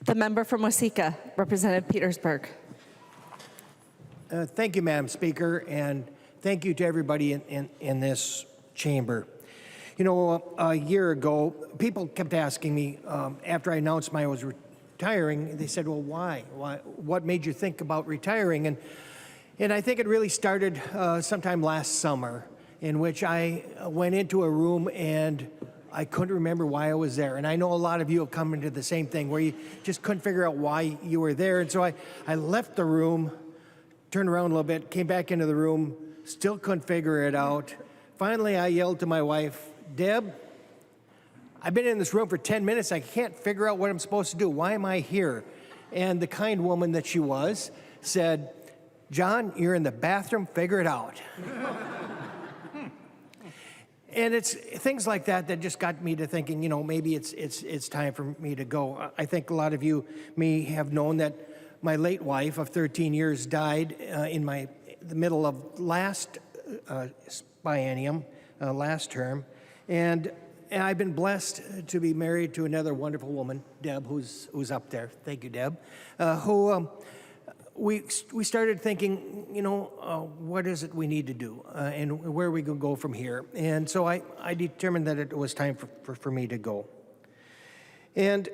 The member from Waseca, Representative Petersburg. Thank you, Madam Speaker, and thank you to everybody in this chamber. You know, a year ago, people kept asking me, after I announced I was retiring, they said, well, why? What made you think about retiring? And I think it really started sometime last summer, in which I went into a room and I couldn't remember why I was there. And I know a lot of you have come into the same thing where you just couldn't figure out why you were there. And so I left the room, turned around a little bit, came back into the room, still couldn't figure it out. Finally, I yelled to my wife, Deb, I've been in this room for 10 minutes. I can't figure out what I'm supposed to do. Why am I here? And the kind woman that she was said, John, you're in the bathroom, figure it out. And it's things like that that just got me to thinking, you know, maybe it's time for me to go. I think a lot of you may have known that my late wife of 13 years died in the middle of last biennium, last term. And I've been blessed to be married to another wonderful woman, Deb, who's up there. Thank you, Deb, who we started thinking, you know, what is it we need to do and where we can go from here. And so I determined that it was time for me to go. And,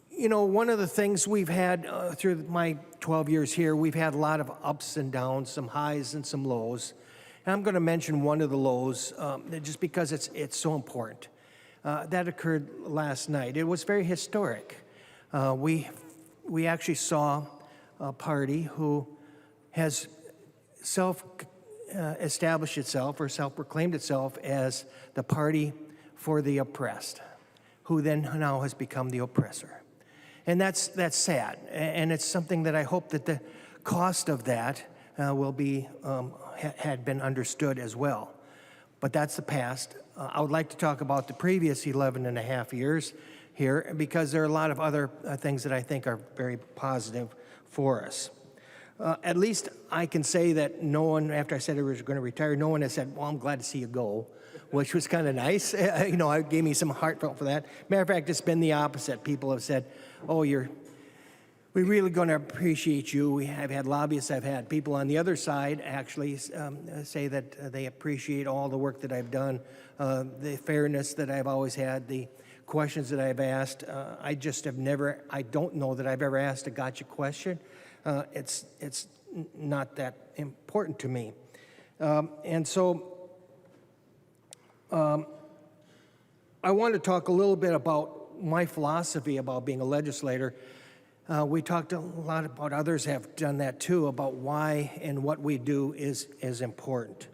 you know, one of the things we've had through my 12 years here, we've had a lot of ups and downs, some highs and some lows. And I'm going to mention one of the lows just because it's so important. That occurred last night. It was very historic. We actually saw a party who has established itself or self-proclaimed itself as the party for the oppressed, who then now has become the oppressor. And that's sad. And it's something that I hope that the cost of that will be, had been understood as well. But that's the past. I would like to talk about the previous 11 and a half years here, because there are a lot of other things that I think are very positive for us. At least I can say that no one, after I said I was going to retire, no one has said, well, I'm glad to see you go, which was kind of nice. You know, it gave me some heartfelt for that. Matter of fact, it's been the opposite. People have said, oh, we're really going to appreciate you. I've had lobbyists, I've had people on the other side actually say that they appreciate all the work that I've done, the fairness that I've always had, the questions that I've asked. I don't know that I've ever asked a gotcha question. It's not that important to me. And so I want to talk a little bit about my philosophy about being a legislator. We talked a lot about, others have done that too, about why and what we do is important.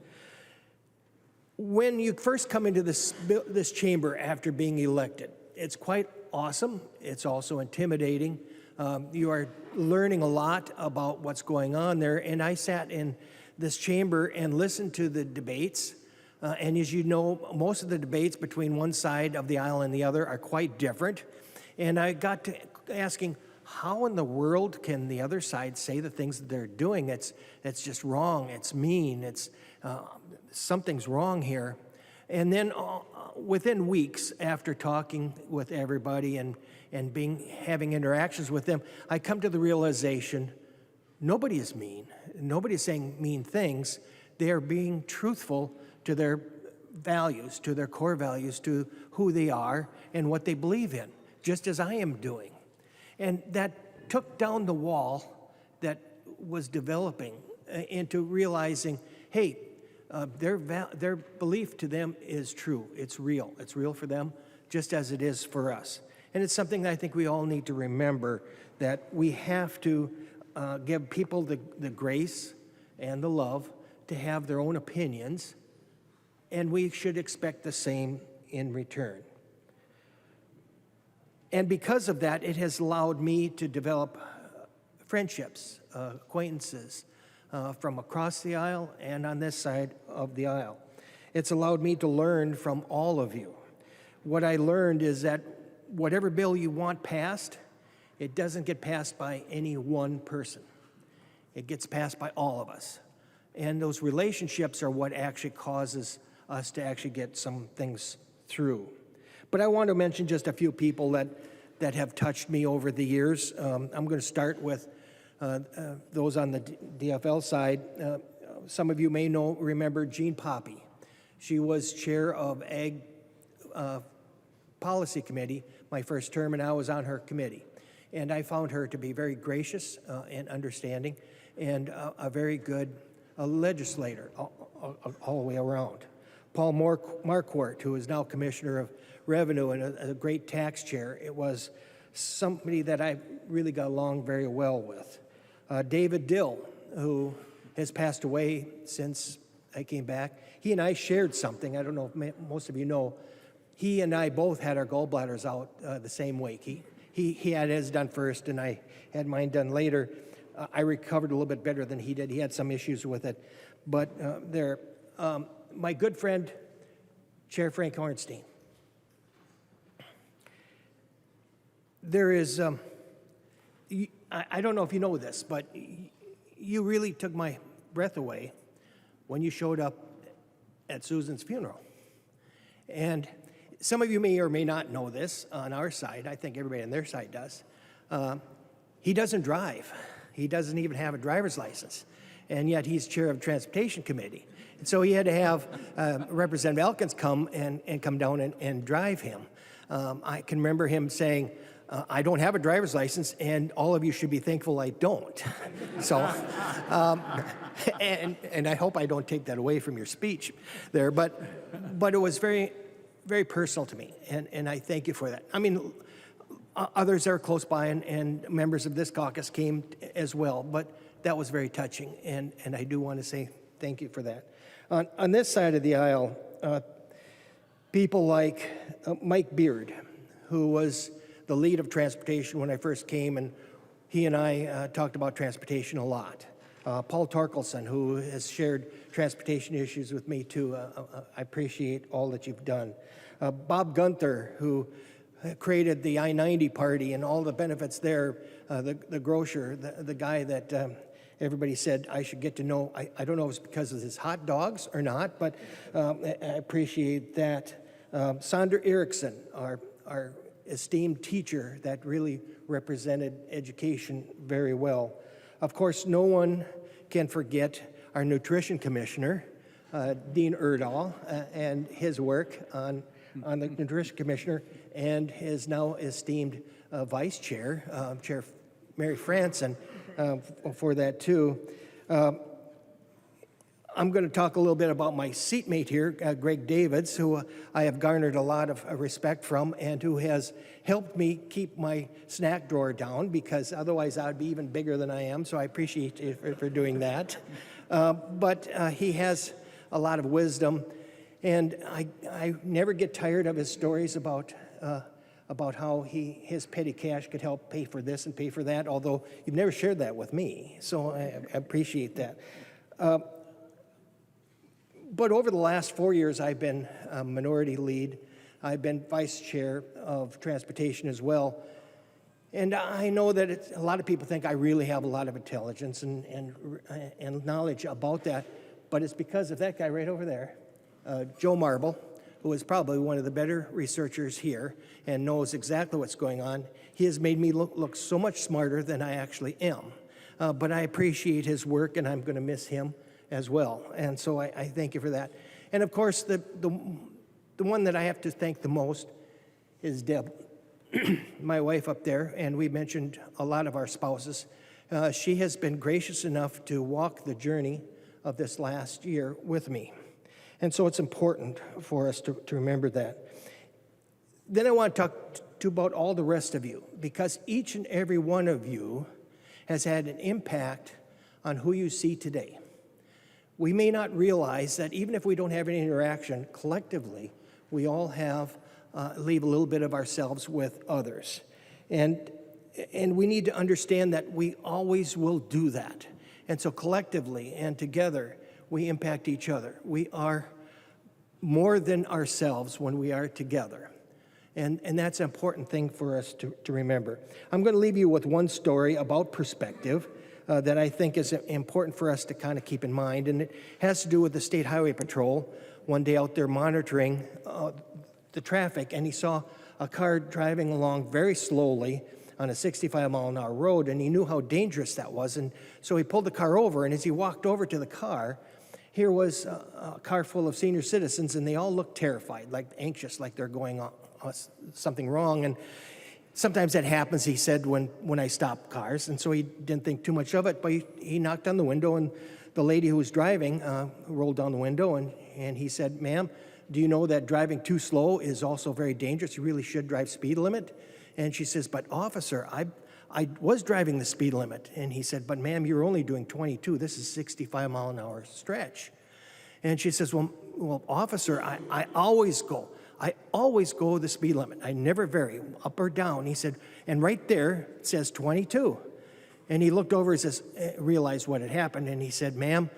When you first come into this chamber after being elected, it's quite awesome. It's also intimidating. You are learning a lot about what's going on there. And I sat in this chamber and listened to the debates. And as you know, most of the debates between one side of the aisle and the other are quite different. And I got to asking, how in the world can the other side say the things that they're doing? It's just wrong. It's mean. Something's wrong here. And then within weeks after talking with everybody and having interactions with them, I come to the realization nobody is mean. Nobody is saying mean things. They are being truthful to their values, to their core values, to who they are and what they believe in, just as I am doing. And that took down the wall that was developing into realizing, hey, their belief to them is true. It's real. It's real for them, just as it is for us. And it's something that I think we all need to remember, that we have to give people the grace and the love to have their own opinions, and we should expect the same in return. And because of that, it has allowed me to develop friendships, acquaintances from across the aisle and on this side of the aisle. It's allowed me to learn from all of you. What I learned is that whatever bill you want passed, it doesn't get passed by any one person. It gets passed by all of us. And those relationships are what actually causes us to actually get some things through. But I want to mention just a few people that have touched me over the years. I'm going to start with those on the DFL side. Some of you may remember Jean Poppy. She was chair of Ag Policy Committee my first term, and I was on her committee. And I found her to be very gracious and understanding, and a very good legislator all the way around. Paul Marquardt, who is now Commissioner of Revenue and a great tax chair, it was somebody that I really got along very well with. David Dill, who has passed away since I came back. He and I shared something. I don't know if most of you know. He and I both had our gallbladders out the same week. He had his done first, and I had mine done later. I recovered a little bit better than he did. He had some issues with it. But my good friend, Chair Frank Hornstein. There is, I don't know if you know this, but you really took my breath away when you showed up at Susan's funeral. And some of you may or may not know this on our side. I think everybody on their side does. He doesn't drive. He doesn't even have a driver's license. And yet he's chair of the Transportation Committee. And so he had to have Representative Elkins come and come down and drive him. I can remember him saying, I don't have a driver's license, and all of you should be thankful I don't. So, and I hope I don't take that away from your speech there, but it was very, very personal to me, and I thank you for that. I mean, others are close by, and members of this caucus came as well, but that was very touching, and I do want to say thank you for that. On this side of the aisle, people like Mike Beard, who was the lead of transportation when I first came, and he and I talked about transportation a lot. Paul Torkelson, who has shared transportation issues with me too. I appreciate all that you've done. Bob Gunther, who created the I-90 party and all the benefits there, the grocer, the guy that everybody said I should get to know. I don't know if it's because of his hot dogs or not, but I appreciate that. Sandra Erickson, our esteemed teacher that really represented education very well. Of course, no one can forget our nutrition commissioner, Dean Erdahl, and his work on the nutrition commissioner, and his now esteemed vice chair, Chair Mary Franson, for that too. I'm going to talk a little bit about my seatmate here, Greg Davids, who I have garnered a lot of respect from and who has helped me keep my snack drawer down, because otherwise I would be even bigger than I am, so I appreciate you for doing that. But he has a lot of wisdom, and I never get tired of his stories about how his petty cash could help pay for this and pay for that, although you've never shared that with me, so I appreciate that. But over the last 4 years, I've been minority lead. I've been vice chair of transportation as well. And I know that a lot of people think I really have a lot of intelligence and knowledge about that, but it's because of that guy right over there, Joe Marble, who is probably one of the better researchers here and knows exactly what's going on. He has made me look so much smarter than I actually am. But I appreciate his work, and I'm going to miss him as well. And so I thank you for that. And of course, the one that I have to thank the most is Deb, my wife up there, and we mentioned a lot of our spouses. She has been gracious enough to walk the journey of this last year with me. And so it's important for us to remember that. Then I want to talk about all the rest of you, because each and every one of you has had an impact on who you see today. We may not realize that even if we don't have any interaction, collectively, we all leave a little bit of ourselves with others. And we need to understand that we always will do that. And so collectively and together, we impact each other. We are more than ourselves when we are together. And that's an important thing for us to remember. I'm going to leave you with one story about perspective that I think is important for us to kind of keep in mind, and it has to do with the State Highway Patrol one day out there monitoring the traffic, and he saw a car driving along very slowly on a 65-mile-an-hour road, and he knew how dangerous that was. And so he pulled the car over, and as he walked over to the car, here was a car full of senior citizens, and they all looked terrified, like anxious, like they're going on something wrong. And sometimes that happens, he said, when I stop cars. And so he didn't think too much of it, but he knocked on the window, and the lady who was driving rolled down the window, and he said, "Ma'am, do you know that driving too slow is also very dangerous? You really should drive speed limit." And she says, "But officer, I was driving the speed limit." And he said, "But ma'am, you're only doing 22. This is 65-mile-an-hour stretch." And she says, well, officer, I always go the speed limit. I never vary, up or down." He said, "And right there it says 22. And he looked over and realized what had happened, and he said, "Ma'am,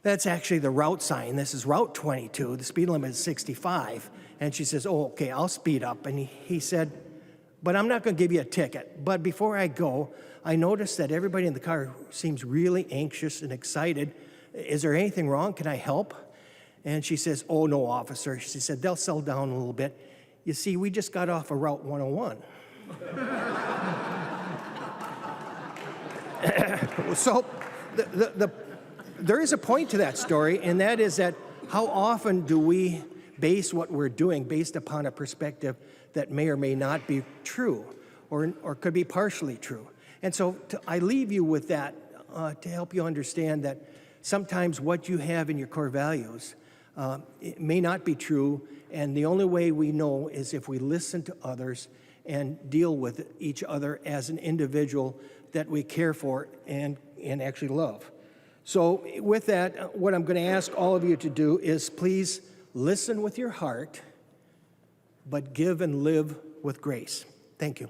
that's actually the route sign. This is Route 22. The speed limit is 65. And she says, "Oh, okay, I'll speed up." And he said, "But I'm not going to give you a ticket. But before I go, I noticed that everybody in the car seems really anxious and excited. Is there anything wrong? Can I help?" And she says, "Oh, no, officer." She said, "They'll settle down a little bit. You see, we just got off of Route 101. So there is a point to that story, and that is that how often do we base what we're doing based upon a perspective that may or may not be true or could be partially true. And so I leave you with that to help you understand that sometimes what you have in your core values it may not be true, and the only way we know is if we listen to others and deal with each other as an individual that we care for and actually love. So with that, what I'm going to ask all of you to do is please listen with your heart, but give and live with grace. Thank you.